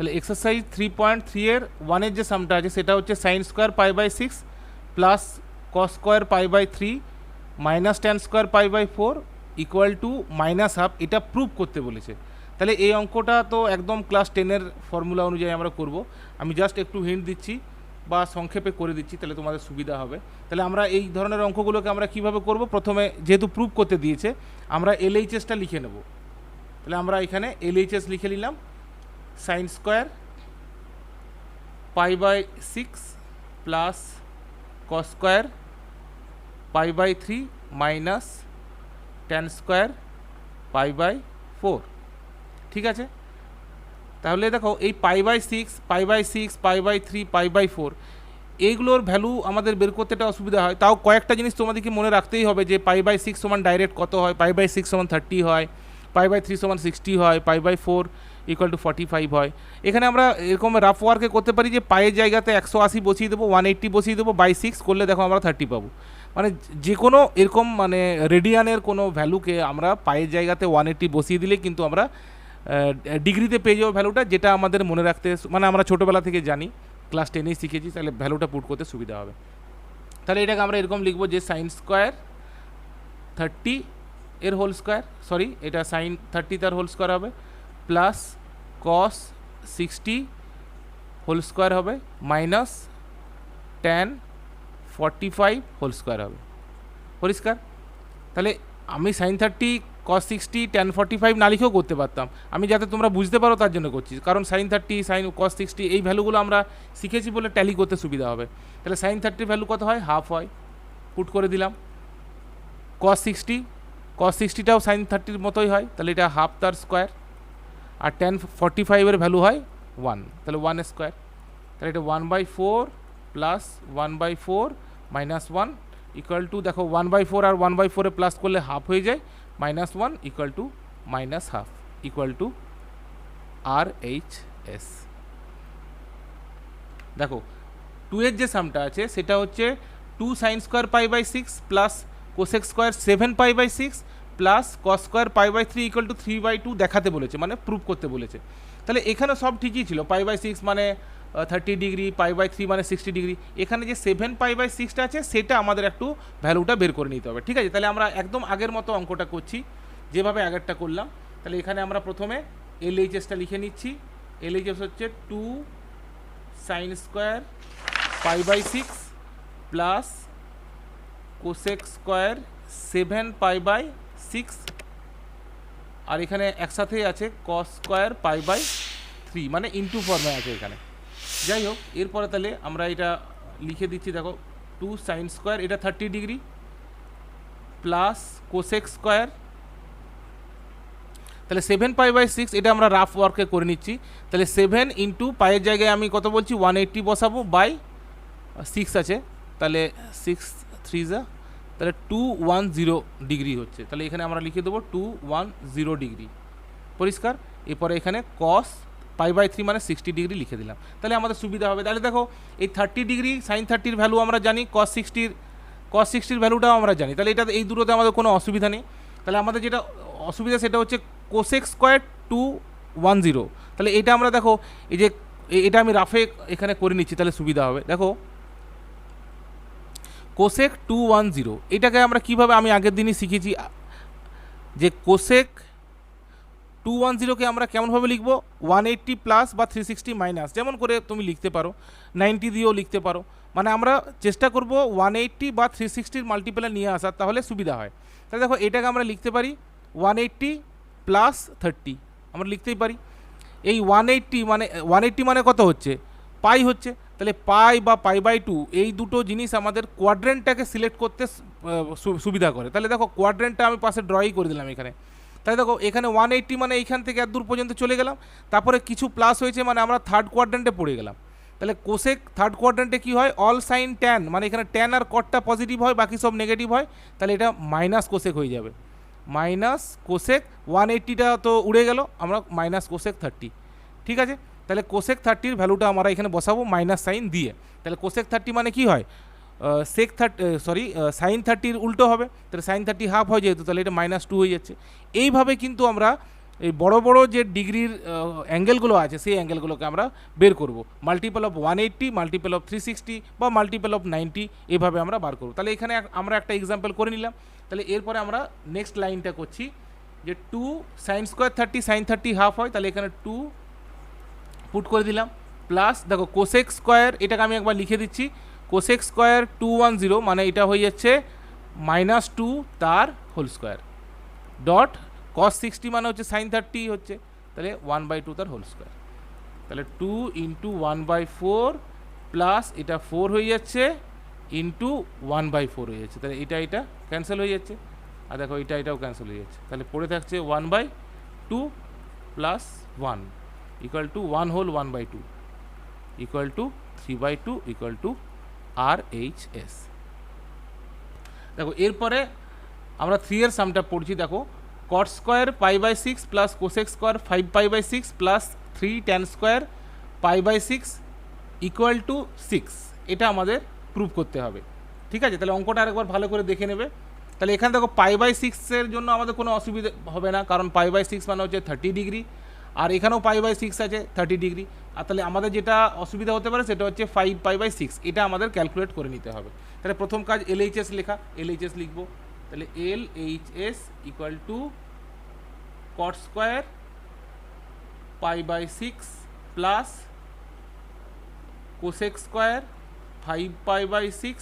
তাহলে এক্সারসাইজ 3.3 এর 1 এর যে সামটা আছে সেটা হচ্ছে sine square pi by 6 plus cos square pi by 3 minus tan square pi by 4 equal to minus half, এটা প্রুভ করতে বলেছে। তাহলে এই অঙ্কটা তো একদম ক্লাস 10-এর ফর্মুলা অনুযায়ী আমরা করব। আমি জাস্ট একটু হিন্ট দিচ্ছি বা সংক্ষেপে করে দিচ্ছি, তাহলে তোমাদের সুবিধা হবে। তাহলে আমরা এই ধরনের অঙ্কগুলোকে আমরা কীভাবে করব, প্রথমে যেহেতু প্রুভ করতে দিয়েছে আমরা এলএইচএসটা লিখে নেব। তাহলে আমরা এখানে এলএইচএস লিখে নিলাম, sine square pi by 6 plus cos square pi by 3 minus tan square pi by 4। ঠিক আছে, তাহলে দেখো এই pi by 6 pi by 6 pi by 3 pi by 4 এইগুলোর ভ্যালু আমাদের বের করতে একটা অসুবিধা হয়। তাও কয়েকটা জিনিস তোমাদেরকে মনে রাখতেই হবে যে পাই বাই 6 সমান ডাইরেক্ট কত হয়, পাই বাই 6 সমান 30 হয়, পাই বাই 3 সমান 60 হয়, পাই বাই 4 ইকুয়াল টু 45 হয়। এখানে আমরা এরকম রাফ ওয়ার্কে করতে পারি যে পায়ের জায়গাতে 180 বসিয়ে দেবো, 180 বসিয়ে দেবো, বাই 6 করলে দেখো আমরা 30 পাবো। মানে যে কোনো এরকম মানে রেডিয়ানের কোনো ভ্যালুকে আমরা পায়ের জায়গাতে 180 বসিয়ে দিলে কিন্তু আমরা ডিগ্রিতে পেয়ে যাবো ভ্যালুটা, যেটা আমাদের মনে রাখতে মানে আমরা ছোটোবেলা থেকে জানি, ক্লাস 10-এই শিখেছি, তাহলে ভ্যালুটা পুট করতে সুবিধা হবে। তাহলে এটাকে আমরা এরকম লিখবো যে সাইন স্কোয়ার 30 এর হোল স্কোয়ার, সরি এটা সাইন 30 তার হোল স্কোয়ার হবে, প্লাস কস 60 হোল স্কোয়ার হবে, মাইনাস ট্যান 45 হোল স্কোয়ার হবে। পরিষ্কার? তাহলে আমি সাইন 30 কস 60 ট্যান 45 না লিখেও করতে পারতাম, আমি যাতে তোমরা বুঝতে পারো তার জন্য করছি, কারণ সাইন 30 সাইন কস 60 এই ভ্যালুগুলো আমরা শিখেছি বলে ট্যালি করতে সুবিধা হবে। তাহলে সাইন 30 ভ্যালু কত হয়, হাফ হয়, পুট করে দিলাম। কস 60টাও সাইন 30 মতোই হয়, তাহলে এটা হাফ তার স্কোয়ার, আর ট্যান 45-এর ভ্যালু হয় 1, তাহলে 1 স্কোয়ার। তাহলে এটা 1/4 প্লাস 1/4 মাইনাস 1 ইকুয়াল টু, দেখো 1/4 আর 1/4-এ প্লাস করলে হাফ হয়ে যায়, minus 1 equal to minus half equal to RHS। দেখো 2-এর যে সামটা আছে সেটা হচ্ছে 2 sine square pi by 6 plus cosec square 7 pi by 6 plus cos square pi by 3 equal to 3/2 দেখাতে বলেছে, মানে প্রুভ করতে বলেছে। তাহলে এখানে সব ঠিকই ছিল, পাই বাই 6 মানে 30 ডিগ্রি, পাই বাই 3 মানে 60 ডিগ্রি। এখানে যে 7 পাই বাই 6টা আছে সেটা আমাদের একটু ভ্যালুটা বের করে নিতে হবে। ঠিক আছে, তাহলে আমরা একদম আগের মতো অঙ্কটা করছি যেভাবে আগেরটা করলাম। তাহলে এখানে আমরা প্রথমে এলএইচএসটা লিখে নিচ্ছি। এলএইচএস হচ্ছে 2 sine square pi by 6 plus cosec square 7 pi by 6, আর এখানে একসাথেই আছে কস স্কোয়ার পাই বাই 3, মানে ইনটু ফর্মে আছে এখানে। যাই হোক, এরপরে তাহলে আমরা এটা লিখে দিচ্ছি, দেখো 2 সাইন স্কোয়ার, এটা 30 ডিগ্রি, প্লাস কোসেক স্কোয়ার, তাহলে 7 পাই বাই 6 এটা আমরা রাফ ওয়ার্কে করে নিচ্ছি। তাহলে 7 ইন্টু পায়ের জায়গায় আমি কত বলছি 180 বসাবো, বাই 6 আছে, তাহলে 6 3 যা, তাহলে 210 ডিগ্রি হচ্ছে। তাহলে এখানে আমরা লিখে দেবো 210 ডিগ্রি। পরিষ্কার? এরপরে এখানে কস পাই বাই 3 মানে 60 ডিগ্রি লিখে দিলাম, তাহলে আমাদের সুবিধা হবে। তাহলে দেখো এই 30 ডিগ্রি সাইন 30-র ভ্যালু আমরা জানি, কস 60-র ভ্যালুটাও আমরা জানি, তাহলে এটা এই দুটোতে আমাদের কোনো অসুবিধা নেই। তাহলে আমাদের যেটা অসুবিধা সেটা হচ্ছে কোসেক স্কোয়ার 210, তাহলে এটা আমরা দেখো এই যে এটা আমি রাফে এখানে করে নিচ্ছি, তাহলে সুবিধা হবে। দেখো কোসেক 210 এটাকে আমরা কিভাবে, আমি আগের দিনই শিখেছি যে কোসেক 210-কে আমরা কেমনভাবে লিখবো, 180 প্লাস বা 360 মাইনাস, যেমন করে তুমি লিখতে পারো, 90 দিয়েও লিখতে পারো, মানে আমরা চেষ্টা করব 180 বা 360-র মাল্টিপ্যালে নিয়ে আসার, তাহলে সুবিধা হয়। তাহলে দেখো এটাকে আমরা লিখতে পারি 180 প্লাস 30, আমরা লিখতেই পারি। এই 180 মানে কত হচ্ছে, পাই হচ্ছে, তাহলে পাই বা পাই বাই 2 এই দুটো জিনিস আমাদের কোয়াড্রেন্টটাকে সিলেক্ট করতে সুবিধা করে। তাহলে দেখো কোয়াড্রেন্টটা আমি পাশে ড্রই করে দিলাম এখানে। তাহলে দেখো এখানে 180 মানে এইখান থেকে এত দূর পর্যন্ত চলে গেলাম, তারপরে কিছু প্লাস হয়েছে মানে আমরা থার্ড কোয়াড্রেন্টে পড়ে গেলাম। তাহলে কোসেক থার্ড কোয়াড্রেন্টে কী হয়, অল সাইন ট্যান, মানে এখানে ট্যান আর কটটা পজিটিভ হয়, বাকি সব নেগেটিভ হয়, তাহলে এটা মাইনাস কোসেক হয়ে যাবে, মাইনাস কোসেক 180টা তো উড়ে গেল, আমরা মাইনাস কোসেক 30। ঠিক আছে, তাহলে কোসেক 30-র ভ্যালুটা আমরা এখানে বসাবো মাইনাস সাইন দিয়ে। তাহলে কোসেক 30 মানে কি হয়, সাইন 30-র উল্টো হবে, তাহলে সাইন 30 হাফ হয় যেহেতু, তাহলে এটা -2 হয়ে যাচ্ছে। এইভাবে কিন্তু আমরা এই বড় বড় যে ডিগ্রির অ্যাঙ্গেলগুলো আছে সেই অ্যাঙ্গেলগুলোকে আমরা বের করব, মাল্টিপল অফ 180, মাল্টিপল অফ 360 বা মাল্টিপল অফ 90, এভাবে আমরা বার করব। তাহলে এখানে আমরা একটা এক্সাম্পল করে নিলাম। তাহলে এরপরে আমরা নেক্সট লাইনটা করছি যে 2 sin স্কোয়ার 30 sin 30 হাফ হয়, তাহলে এখানে 2 পুট করে দিলাম, প্লাস দেখো কোসেক স্কোয়ার, এটাকে আমি একবার লিখে দিচ্ছি, কোসেক স্কোয়ার 210 মানে এটা হয়ে যাচ্ছে -2 তার হোল স্কোয়ার, ডট cos 60 মানে হচ্ছে sin 30 হচ্ছে, তাহলে 1/2 তার হোল স্কোয়ার। তাহলে 2 × 1/4 প্লাস এটা 4 হয়ে যাচ্ছে ইন্টু 1/4 হয়ে যাচ্ছে, তাহলে এটা ক্যান্সেল হয়ে যাচ্ছে, আর দেখো এটাও ক্যান্সেল হয়ে যাচ্ছে, তাহলে পড়ে থাকছে 1/2 plus 1 equal to 1 whole 1/2 equal to 3/2 equal to RHS। দেখো এরপরে আমরা 3 এর সামটা পড়ছি, দেখো cot square π/6 plus cosec square 5π/6 plus 3 tan square π/6 equal to 6, এটা আমাদের প্রুভ করতে হবে। ঠিক আছে, তাহলে অঙ্কটা আরেকবার ভালো করে দেখে নেবে। তাহলে এখানে দেখো π/6 এর জন্য আমাদের কোনো অসুবিধা হবে না, কারণ π/6 মানে হচ্ছে 30 ডিগ্রি, আর এখানেও π/6 আছে 30 ডিগ্রি, আর তাহলে আমাদের যেটা অসুবিধা হতে পারে সেটা হচ্ছে 5π/6, এটা আমাদের ক্যালকুলেট করে নিতে হবে। তাহলে প্রথম কাজ LHS লেখা, LHS লিখবো, তাহলে LHS equal to cot square π/6 plus cosec square 5π/6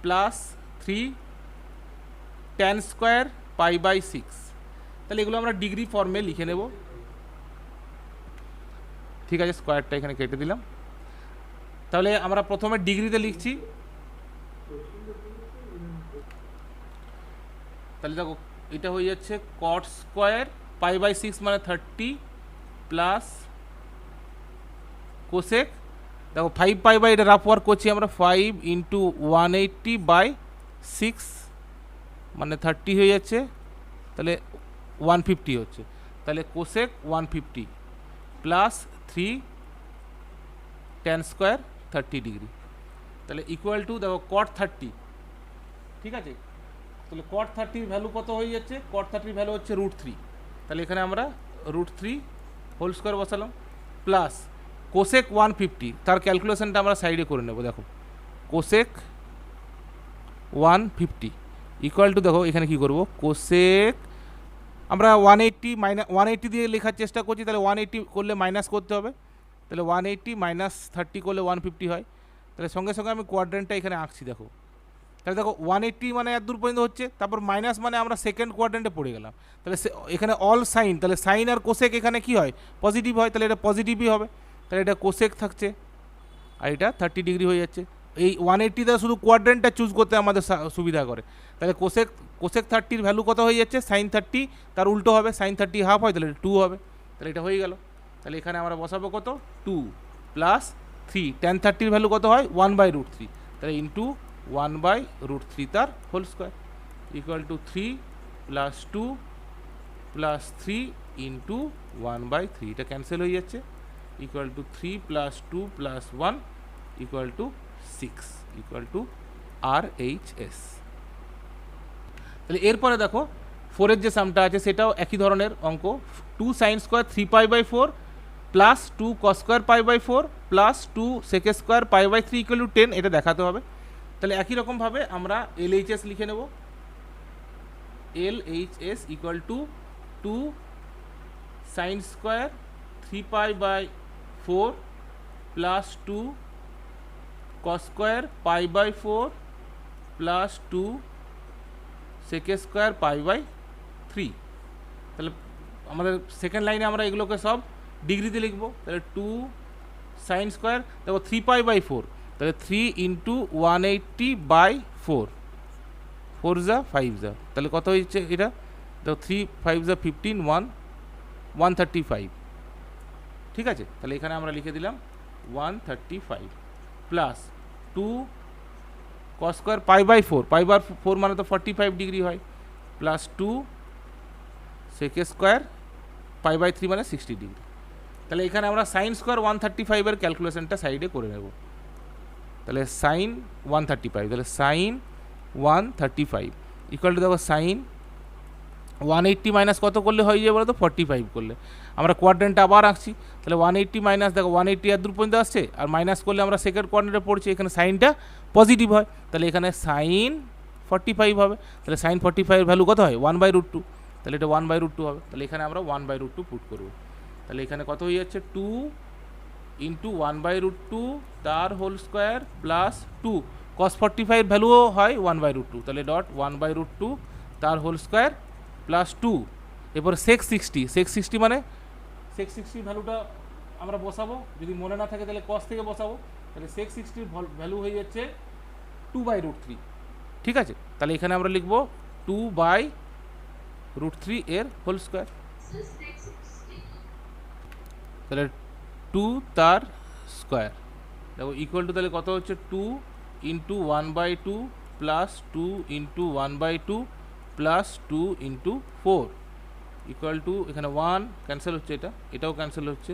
plus 3 tan square π/6, তাহলে এগুলো আমরা ডিগ্রি ফর্মে লিখে নেব। ঠিক আছে, স্কোয়ারটা এখানে কেটে দিলাম। তাহলে আমরা প্রথমে ডিগ্রিতে লিখছি, তাহলে দেখো এটা হয়ে যাচ্ছে cot স্কোয়ার π/6 মানে 30 প্লাস কোসেক, দেখো 5π এটা রাফ ওয়ার্ক করছি আমরা, 5 × 180/6 মানে 30 হয়ে যাচ্ছে, তাহলে 150 হচ্ছে, তাহলে cosec 150 plus 3 tan square 30 degree, তাহলে ইকুয়াল টু দেখো cot 30। ঠিক আছে, তাহলে cot 30 ভ্যালু কত হয়ে যাচ্ছে, cot 30 ভ্যালু হচ্ছে √3, তাহলে এখানে আমরা √3 হোল স্কোয়ার বসালাম, প্লাস কোসেক 150, তার ক্যালকুলেশনটা আমরা সাইডে করে নেব। দেখো কোসেক 150 ইকুয়াল টু, দেখো এখানে কি করব, কোসেক আমরা 180 দিয়ে লেখার চেষ্টা করছি, তাহলে 180 করলে মাইনাস করতে হবে, তাহলে 180 - 30 করলে 150 হয়, তাহলে সঙ্গে সঙ্গে আমি কোয়াড্রেন্টটা এখানে আঁকছি। দেখো তাহলে দেখো 180 মানে এত দূর পর্যন্ত হচ্ছে, তারপর মাইনাস মানে আমরা সেকেন্ড কোয়াড্রেন্টে পড়ে গেলাম, তাহলে এখানে অল সাইন, তাহলে সাইন আর কোসেক এখানে কি হয়, পজিটিভ হয়, তাহলে এটা পজিটিভই হবে, তাহলে এটা কোসেক থাকছে, আর এটা 30 ডিগ্রি হয়ে যাচ্ছে। এই 180 দ্বারা শুধু কোয়াড্রেন্টটা চুজ করতে আমাদের সুবিধা করে, তাহলে কোসেক 30 ভ্যালু কত হয়ে যাচ্ছে, sin 30, তার উল্টো হবে, sin 30 হাফ হয়, তাহলে 2 হবে, তাহলে এটা হয়ে গেল। তাহলে এখানে আমরা বসাবো কত, 2 প্লাস 3 tan 30 ভ্যালু কত হয়, 1/√3, তাহলে ইন্টু 1/√3 তার whole square equal to 3 plus 2 plus 3 into 1/3, এটা ক্যান্সেল হয়ে যাচ্ছে, equal to 3 plus 2 plus 1 equal to 6 equal to RHS। তাহলে এরপরে দেখো 4 এর যে সামটা আছে সেটাও একই ধরনের অঙ্ক, 2 sin square 3π/4 plus 2 cos square π/4 plus 2 sec square π/3 equal to 10, এটা দেখাতে হবে। তাহলে একই রকমভাবে আমরা LHS লিখে নেব, LHS equal to 2 sin square 3π/4 plus 2 cos square π/4 plus 2 sec square π/3। তাহলে আমাদের সেকেন্ড লাইনে আমরা এগুলোকে সব ডিগ্রিতে লিখবো, তাহলে 2 sin স্কোয়ার, দেখো 3π/4, তাহলে 3 × 180/4, 4 যা 5 যা, তাহলে কত হচ্ছে এটা, দেখো 3 5 যা 15, 135। ঠিক আছে, তাহলে এখানে আমরা লিখে দিলাম 135 প্লাস 2 cos স্কোয়ার π/4 মানে তো 45 ডিগ্রি হয়, প্লাস 2 sec স্কোয়ার π/3 মানে 60 ডিগ্রি। তাহলে এখানে আমরা সাইন স্কোয়ার 135 এর ক্যালকুলেশনটা সাইডে করে নেব, তাহলে সাইন 135, তাহলে সাইন 135 ইকুয়াল টু দেখো সাইন 180 মাইনাস কত করলে হয়ে যাবে বলো তো 45 করলে। আমরা কোয়াড্রেন্টটা আবার আঁকছি, তাহলে 180 মাইনাস দেখো 180 এর দূর পর্যন্ত আসছে, আর মাইনাস করলে আমরা সেকেন্ড কোয়াড্রেন্টে পড়ছি, এখানে সাইনটা পজিটিভ হয়, তাহলে এখানে সাইন 45 হবে। তাহলে সাইন 45 এর ভ্যালু কত হয় 1/√2, তাহলে এটা 1/√2 হবে। তাহলে এখানে আমরা 1/√2 পুট করব। তাহলে এখানে কত হয়ে যাচ্ছে 2 ইন্টু 1/√2 তার হোল স্কোয়ার প্লাস 2 cos 45 এর ভ্যালুও হয় 1/√2, তাহলে ডট 1/√2 তার হোল স্কোয়ার প্লাস 2। এরপর সেক 60 মানে সেক 60 ভ্যালুটা আমরা বসাবো, যদি মনে না থাকে তাহলে কস থেকে বসাবো। তাহলে সেক 60 ভ্যালু হয়ে যাচ্ছে 2/√3, ঠিক আছে। তাহলে এখানে আমরা লিখবো 2/√3 এর হোল স্কোয়ার, তাহলে 2 তার স্কোয়ার দেখো ইকুয়াল টু, তাহলে কত হচ্ছে 2 into 1/2 plus 2 into 1/2 plus 2 into 4 equal to, এখানে 1 ক্যান্সেল হচ্ছে, এটাও ক্যান্সেল হচ্ছে,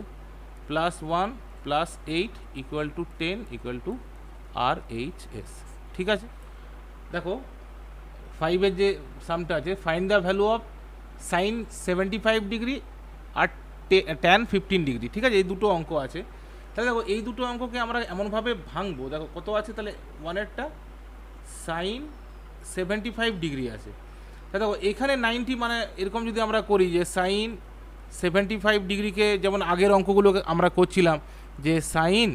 plus 1 plus 8 equal to 10 equal to RHS, ঠিক আছে। দেখো 5-এর যে সামটা আছে, find the value of sine 75 degree আর ট্যান 15 ডিগ্রি, ঠিক আছে। এই দুটো অঙ্ক আছে, তাহলে দেখো এই দুটো অঙ্ককে আমরা এমনভাবে ভাঙবো, দেখো কত আছে, তাহলে 1-এরটা সাইন 75 ডিগ্রি আছে, তাহলে দেখো এখানে 90 মানে এরকম যদি আমরা করি যে সাইন 75 ডিগ্রিকে যেমন আগের অঙ্কগুলোকে আমরা করছিলাম যে সাইন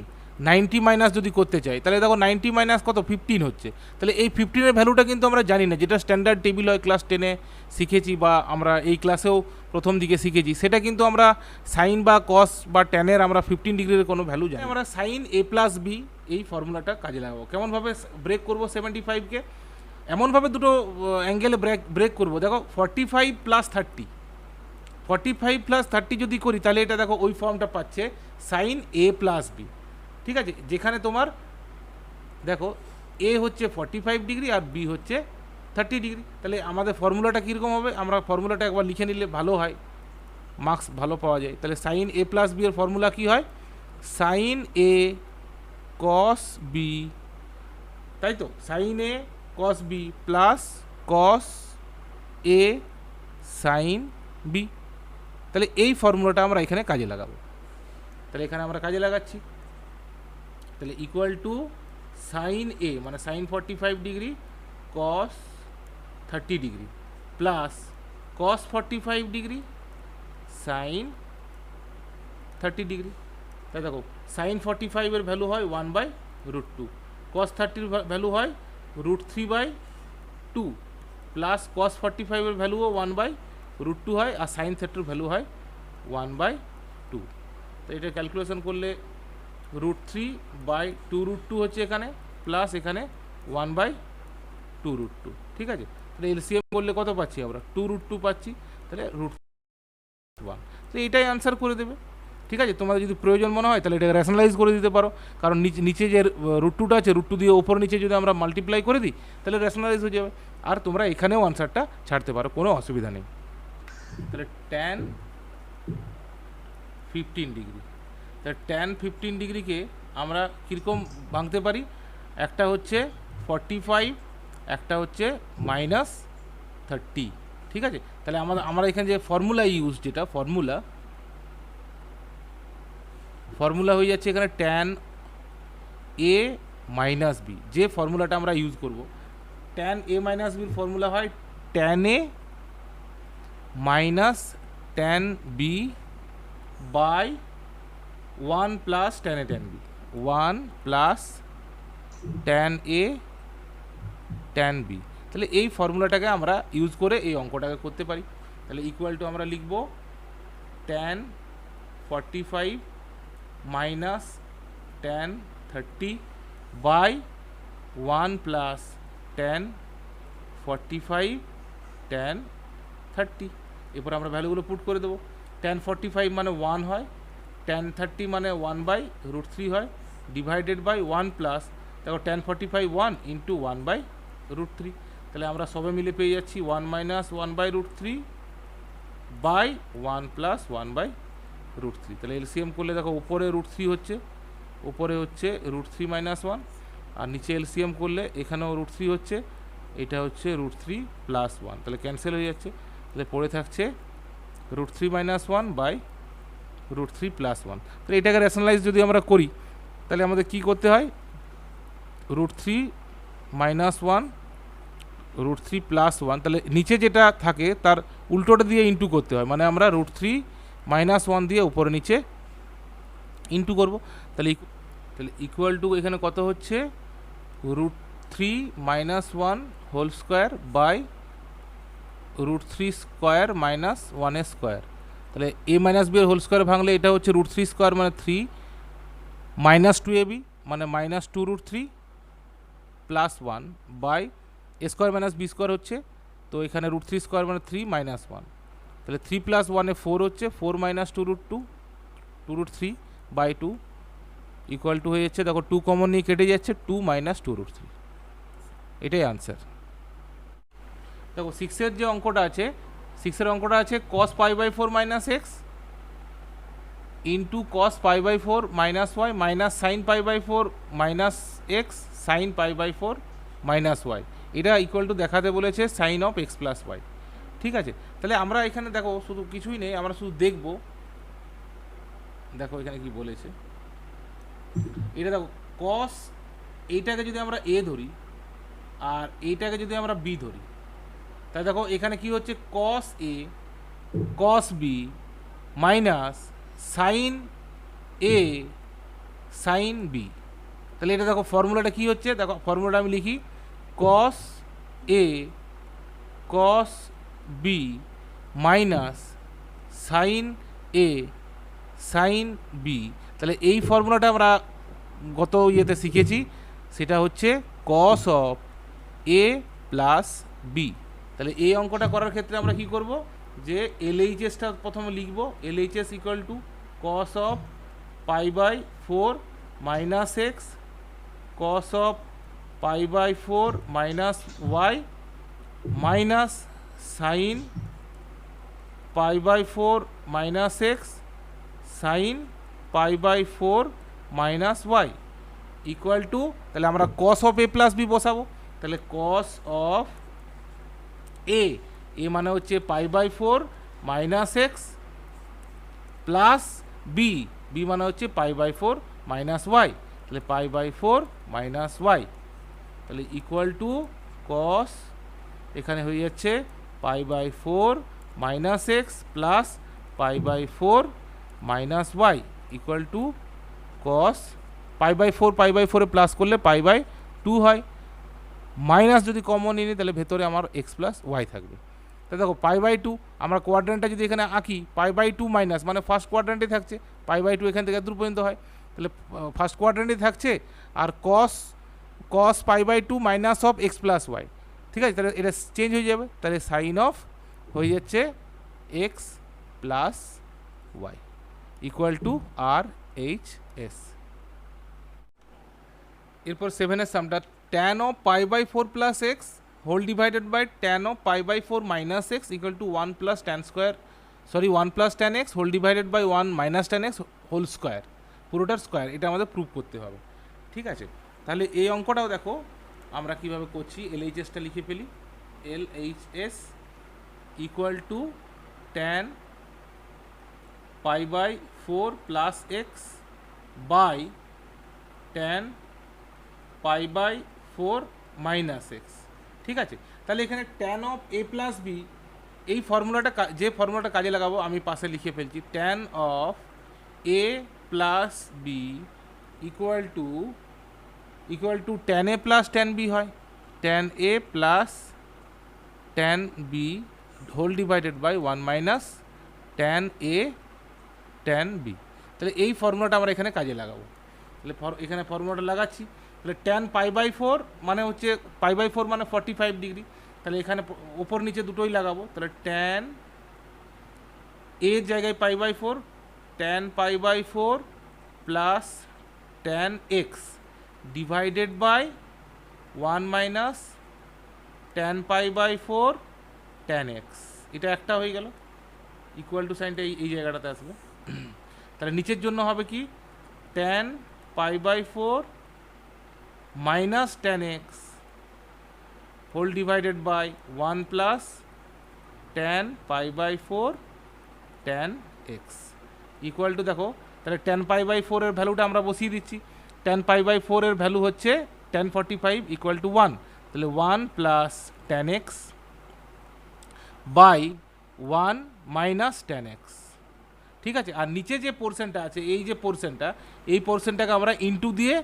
90 মাইনাস যদি করতে চাই, তাহলে দেখো 90 মাইনাস কত 15 হচ্ছে, তাহলে এই 15-এর ভ্যালুটা কিন্তু আমরা জানি না, যেটা স্ট্যান্ডার্ড টেবিল হয় ক্লাস 10-এ শিখেছি বা আমরা এই ক্লাসেও প্রথম দিকে শিখেছি, সেটা কিন্তু আমরা সাইন বা কস বা ট্যানের আমরা 15 ডিগ্রির কোনো ভ্যালু জানি। আমরা সাইন a প্লাস বি এই ফর্মুলাটা কাজে লাগাবো। কেমনভাবে ব্রেক করবো 75-কে, এমনভাবে দুটো অ্যাঙ্গেলে ব্রেক করবো, দেখো 45 প্লাস 30, 45 প্লাস 30 যদি করি তাহলে এটা দেখো ওই ফর্মটা পাচ্ছে সাইন a প্লাস বি, ঠিক আছে। যেখানে তোমার দেখো এ হচ্ছে 45 ডিগ্রি আর বি হচ্ছে 30 ডিগ্রি, তাহলে আমাদের ফর্মুলাটা কীরকম হবে, আমরা ফর্মুলাটা একবার লিখে নিলে ভালো হয়, মার্কস ভালো পাওয়া যায়। তাহলে সাইন a প্লাস বি এর ফর্মুলা কী হয়, সাইন a কস বি, তাই তো, sine a cos b plus cos a sine b, তাহলে এই ফর্মুলাটা আমরা এখানে কাজে লাগাবো। তাহলে এখানে আমরা কাজে লাগাচ্ছি, তাহলে ইকুয়াল টু সাইন এ মানে sine 45 degree cos 30 degree plus cos 45 degree sine 30 degree. তাই দেখো সাইন 45 এর ভ্যালু হয় 1/√2, কস 30 ভ্যালু হয় √3/2 প্লাস কস 45 এর ভ্যালুও 1/√2 হয়, আর সাইন 30 ভ্যালু হয় 1/2। তো এটা ক্যালকুলেশন করলে √3/2√2 হচ্ছে এখানে, প্লাস এখানে 1/2√2, ঠিক আছে। তাহলে এলসিএম করলে কত পাচ্ছি আমরা 2√2 পাচ্ছি, তাহলে √1, তো এটাই আনসার করে দেবে, ঠিক আছে। তোমাদের যদি প্রয়োজন মনে হয় তাহলে এটাকে রেশনালাইজ করে দিতে পারো, কারণ নিচে যে √2টা আছে, √2 দিয়ে ওপর নিচে যদি আমরা মাল্টিপ্লাই করে দিই তাহলে রেশনালাইজ হয়ে যাবে, আর তোমরা এখানেও আনসারটা ছাড়তে পারো, কোনো অসুবিধা নেই। তাহলে ট্যান 15 ডিগ্রি, তাহলে ট্যান 15 ডিগ্রিকে আমরা কীরকম ভাঙতে পারি, একটা হচ্ছে 45, একটা হচ্ছে -30, ঠিক আছে। তাহলে আমরা এখানে যে ফর্মুলা ইউজ, যেটা ফর্মুলা হয়ে যাচ্ছে এখানে ট্যান a মাইনাস বি, যে ফর্মুলাটা আমরা ইউজ করব, ট্যান a মাইনাস বির ফর্মুলা হয় tan a minus tan b by 1 plus tan a tan b, 1 plus tan a tan b. তাহলে এই ফর্মুলাটাকে আমরা ইউজ করে এই অঙ্কটাকে করতে পারি। তাহলে ইকুয়াল টু আমরা লিখব tan 45 minus tan 30 by 1 plus tan 45 tan 30। এরপর আমরা ভ্যালুগুলো পুট করে দেবো, ট্যান 45 মানে 1 হয়, ট্যান 30 মানে 1/√3 হয়, ডিভাইডেড বাই 1 প্লাস, দেখো ট্যান 45 1 ইন্টু 1/√3, তাহলে আমরা সবে মিলে পেয়ে যাচ্ছি 1 মাইনাস 1/√3 বাই 1 প্লাস 1/√3। তাহলে এলসিএম করলে দেখো উপরে √3 হচ্ছে, উপরে হচ্ছে √3 মাইনাস 1, আর নিচে এলসিএম করলে এখানেও √3 হচ্ছে, এটা হচ্ছে √3 প্লাস 1, তাহলে ক্যান্সেল হয়ে যাচ্ছে, তাহলে পড়ে থাকছে √3 - 1 বাই √3 + 1। তাহলে এটাকে রেশনালাইজ যদি আমরা করি তাহলে আমাদের কি করতে হয়, √3 - 1 √3 + 1, তাহলে নিচে যেটা থাকে তার উল্টোটা দিয়ে ইন্টু করতে হয়, মানে আমরা √3 - 1 দিয়ে উপরে নিচে ইন্টু করবো। তাহলে ইকুয়াল টু এখানে কত হচ্ছে, √3 - 1 হোল স্কোয়ার বাই √3² - 1² তাহলে a - b এর হোল স্কোয়ার ভাঙলে এটা হচ্ছে √3² মানে 3 -2ab মানে -2√3 + 1 বাই a² - b² হচ্ছে, তো এখানে √3² মানে 3 - 1, তাহলে 3 + 1 এ 4 হচ্ছে, 4 - 2√2 2√3 বাই 2 ইকুয়াল টু হয়ে যাচ্ছে, দেখো 2 কমন নিয়ে কেটে যাচ্ছে, 2 - 2√3, এটাই আনসার। দেখো 6-এর যে অঙ্কটা আছে, 6-এর অঙ্কটা আছে cos π/4 - x into cos π/4 - y minus sine π/4 - x sine π/4 - y, এটা ইকুয়াল টু দেখাতে বলেছে সাইন অফ x + y। ঠিক আছে, তাহলে আমরা এখানে দেখো শুধু কিছুই নেই, আমরা শুধু দেখব, দেখো এখানে কি বলেছে, এটা দেখো cos, এইটাকে যদি আমরা a ধরি আর এইটাকে যদি আমরা b ধরি, তাহলে দেখো এখানে কি হচ্ছে, cos a cos b minus sine a sine b। তাহলে এটা দেখো ফর্মুলাটা কি হচ্ছে, দেখো ফর্মুলাটা আমি লিখি, cos a cos b minus sine a sine b। তাহলে এই ফর্মুলাটা আমরা গত ইয়েতে শিখেছি, সেটা হচ্ছে cos অফ a প্লাস b। তাহলে এই অঙ্কটা করার ক্ষেত্রে আমরা কি করব, যে LHSটা প্রথমে লিখব, LHS equal to cos of π/4 - x cos of π/4 - y minus sine π/4 - x sine π/4 - y equal to, তাহলে আমরা cos অফ a প্লাস b বসাবো, তাহলে cos অফ a মানে হচ্ছে π/4 - x প্লাস b মানে হচ্ছে π/4 - y, তাহলে π/4 - y, তাহলে ইকুয়াল টু cos, এখানে হয়ে যাচ্ছে π/4 - x plus π/4 - y equal to cos π/4 এ প্লাস করলে π/2 হয়, মাইনাস যদি কমন নিই তাহলে ভেতরে আমার x প্লাস ওয়াই থাকবে। তাহলে দেখো π/2 আমরা কোয়াড্রেন্টটা যদি এখানে আঁকি, π/2 মাইনাস মানে ফার্স্ট কোয়াড্রেন্টে থাকছে, π/2 এখান থেকে দূর পর্যন্ত হয়, তাহলে ফার্স্ট কোয়াড্রেন্টে থাকছে, আর cos π/2 minus of x plus Y, ঠিক আছে, তাহলে এটা চেঞ্জ হয়ে যাবে, তাহলে সাইন অফ হয়ে যাচ্ছে x plus Y equal to RHS। এরপর 7-এর সামটা tan of π/4 plus x whole divided by tan of π/4 minus x equal to 1 plus tan square, sorry 1 plus tan x whole divided by 1 minus tan x whole square, পুরোটার স্কোয়ার, এটা আমাদের prove করতে হবে। ঠিক আছে, তাহলে এই অঙ্কটাও দেখো আমরা কিভাবে করছি, LHSটা লিখে ফেলি, LHS equal to tan π/4 plus x by tan π/4 minus x। ঠিক আছে, তাহলে এখানে tan of a plus b, এই ফর্মুলাটা, যে ফর্মুলাটা কাজে লাগাবো আমি পাশে লিখে ফেলছি, tan of a plus b equal to tan a plus tan b হয়, tan a plus tan b whole divided by 1 minus tan a tan b। তাহলে এই ফর্মুলাটা আমরা এখানে কাজে লাগাবো, তাহলে এখানে ফর্মুলাটা লাগাচ্ছি, তাহলে tan π/4 মানে হচ্ছে π/4 মানে 45 ডিগ্রি, তাহলে এখানে ওপর নিচে দুটোই লাগাবো, তাহলে tan a জায়গায় π/4, tan π/4 plus tan x divided by 1 minus tan π/4 tan x, এটা একটা হয়ে গেল, ইকুয়াল টু সাইনটা এই জায়গাটাতে আসবে। তাহলে নিচের জন্য হবে কি, tan π/4 minus tan x whole divided by 1 plus tan pi by 4 tan x equal to দেখো তাহলে tan পাই বাই 4 এর ভ্যালুটা আমরা বসিয়ে দিচ্ছি। tan পাই বাই 4 এর ভ্যালু হচ্ছে tan 45 ইকুয়াল টু 1, তাহলে 1 plus tan x by 1 minus tan x। ঠিক আছে, আর নিচে যে পোর্শনটা আছে এই যে পোর্শনটা, এই পোর্শনটাকে আমরা ইনটু দিয়ে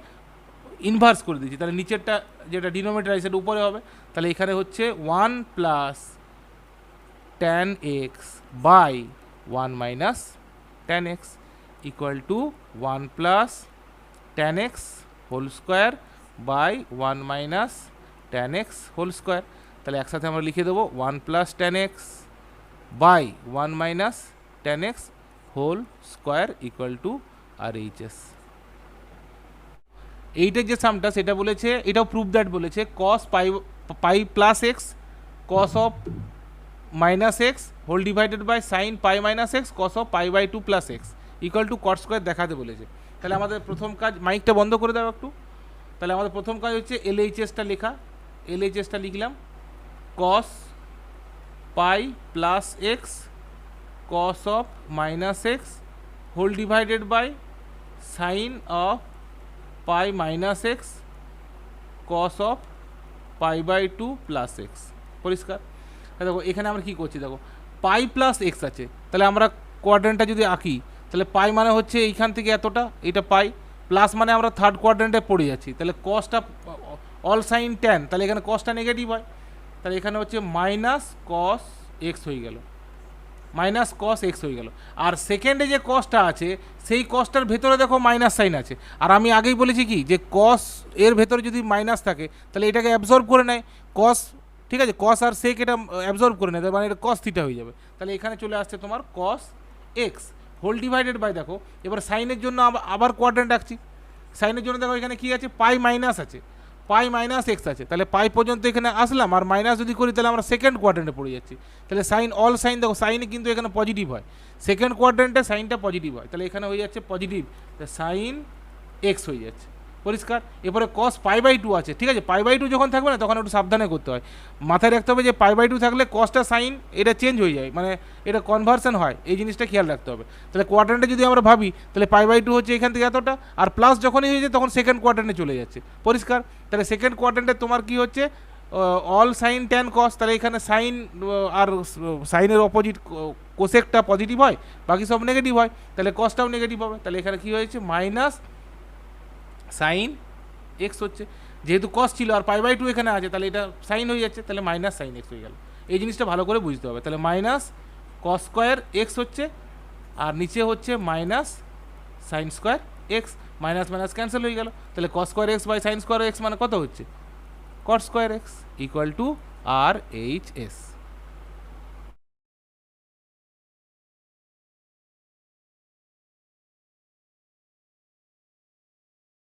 ইনভার্স করে দিচ্ছি, তাহলে নিচেরটা যেটা ডিনোমিনেটর আছে সেটা উপরে হবে। তাহলে এখানে হচ্ছে 1 plus tan x by 1 minus tan x equal to 1 plus tan x whole square by 1 minus tan x whole square. তাহলে একসাথে আমরা লিখে দেবো 1 plus tan x by 1 minus tan x whole square equal to RHS। এইটার যে সামটা সেটা বলেছে, এটাও প্রুফ দ্যাট বলেছে cos pi plus x cos of minus x whole divided by sine pi minus x cos of pi by 2 plus x equal to cot square দেখাতে বলেছে। তাহলে আমাদের প্রথম কাজ, মাইকটা বন্ধ করে দাও একটু। তাহলে আমাদের প্রথম কাজ হচ্ছে LHSটা লেখা। LHSটা লিখলাম cos pi plus x cos of minus x whole divided by sine of pi minus x cos of pi by 2 plus x. পরিষ্কার? দেখো এখানে আমরা কী করছি, দেখো পাই প্লাস এক্স আছে, তাহলে আমরা কোয়াড্রেন্টটা যদি আঁকি তাহলে পাই মানে হচ্ছে এইখান থেকে এতটা, এটা পাই, প্লাস মানে আমরা থার্ড কোয়াড্রেন্টে পড়ে যাচ্ছি, তাহলে কসটা অল সাইন ট্যান, তাহলে এখানে কসটা নেগেটিভ হয়, তাহলে এখানে হচ্ছে মাইনাস কস এক্স হয়ে গেল, মাইনাস কস এক্স হয়ে গেল। আর সেকেন্ডে যে কসটা আছে সেই কসটার ভেতরে দেখো মাইনাস সাইন আছে, আর আমি আগেই বলেছি কি যে কস এর ভেতরে যদি মাইনাস থাকে তাহলে এটাকে অ্যাবজর্ব করে নেয় কস, ঠিক আছে, কস আর সেক এটা অ্যাবজর্ব করে নেয়, মানে এটা কস থিটা হয়ে যাবে। তাহলে এখানে চলে আসছে তোমার cos x whole divided by, দেখো এবার সাইনের জন্য আবার কোয়াড্রেন্ট রাখছি, সাইনের জন্য দেখো এখানে কী আছে, পাই মাইনাস আছে, পাই মাইনাস এক্স আছে, তাহলে পাই পর্যন্ত এখানে আসলাম, আর মাইনাস যদি করি তাহলে আমরা সেকেন্ড কোয়াড্রেন্টে পড়ে যাচ্ছি। তাহলে সাইন অল সাইন, দেখো সাইন কিন্তু এখানে পজিটিভ হয়, সেকেন্ড কোয়াড্রেন্টে সাইনটা পজিটিভ হয়, তাহলে এখানে হয়ে যাচ্ছে পজিটিভ, সাইন এক্স হয়ে যাচ্ছে। পরিষ্কার? এরপরে কস পাই বাই 2 আছে, ঠিক আছে, পাই বাই 2 যখন থাকবে না তখন একটু সাবধানে করতে হয়, মাথায় রাখতে হবে যে পাই বাই 2 থাকলে কসটা সাইন এটা চেঞ্জ হয়ে যায়, মানে এটা কনভার্সন হয়, এই জিনিসটা খেয়াল রাখতে হবে। তাহলে কোয়াড্রেন্টে যদি আমরা ভাবি তাহলে পাই বাই 2 হচ্ছে এখান থেকে এতটা, আর প্লাস যখনই হয়ে যায় তখন সেকেন্ড কোয়াড্রেন্টে চলে যাচ্ছে। পরিষ্কার? তাহলে সেকেন্ড কোয়াড্রেন্টে তোমার কি হচ্ছে, অল সাইন ট্যান কস, তাহলে এখানে সাইন আর সাইনের অপোজিট কোসেকটা পজিটিভ হয়, বাকি সব নেগেটিভ হয়, তাহলে কসটাও নেগেটিভ হবে, তাহলে এখানে কী হয়েছে মাইনাস সাইন এক্স হচ্ছে, যেহেতু কস ছিল আর পাই বাই 2 এখানে আছে তাহলে এটা সাইন হয়ে যাচ্ছে, তাহলে মাইনাস সাইন এক্স হয়ে গেল। এই জিনিসটা ভালো করে বুঝতে হবে। তাহলে মাইনাস কস স্কোয়ার এক্স হচ্ছে, আর নিচে হচ্ছে minus sine square x, minus minus cancel হয়ে গেল, তাহলে cos square x by sine square x মানে কত হচ্ছে, cot square x equal to RHS।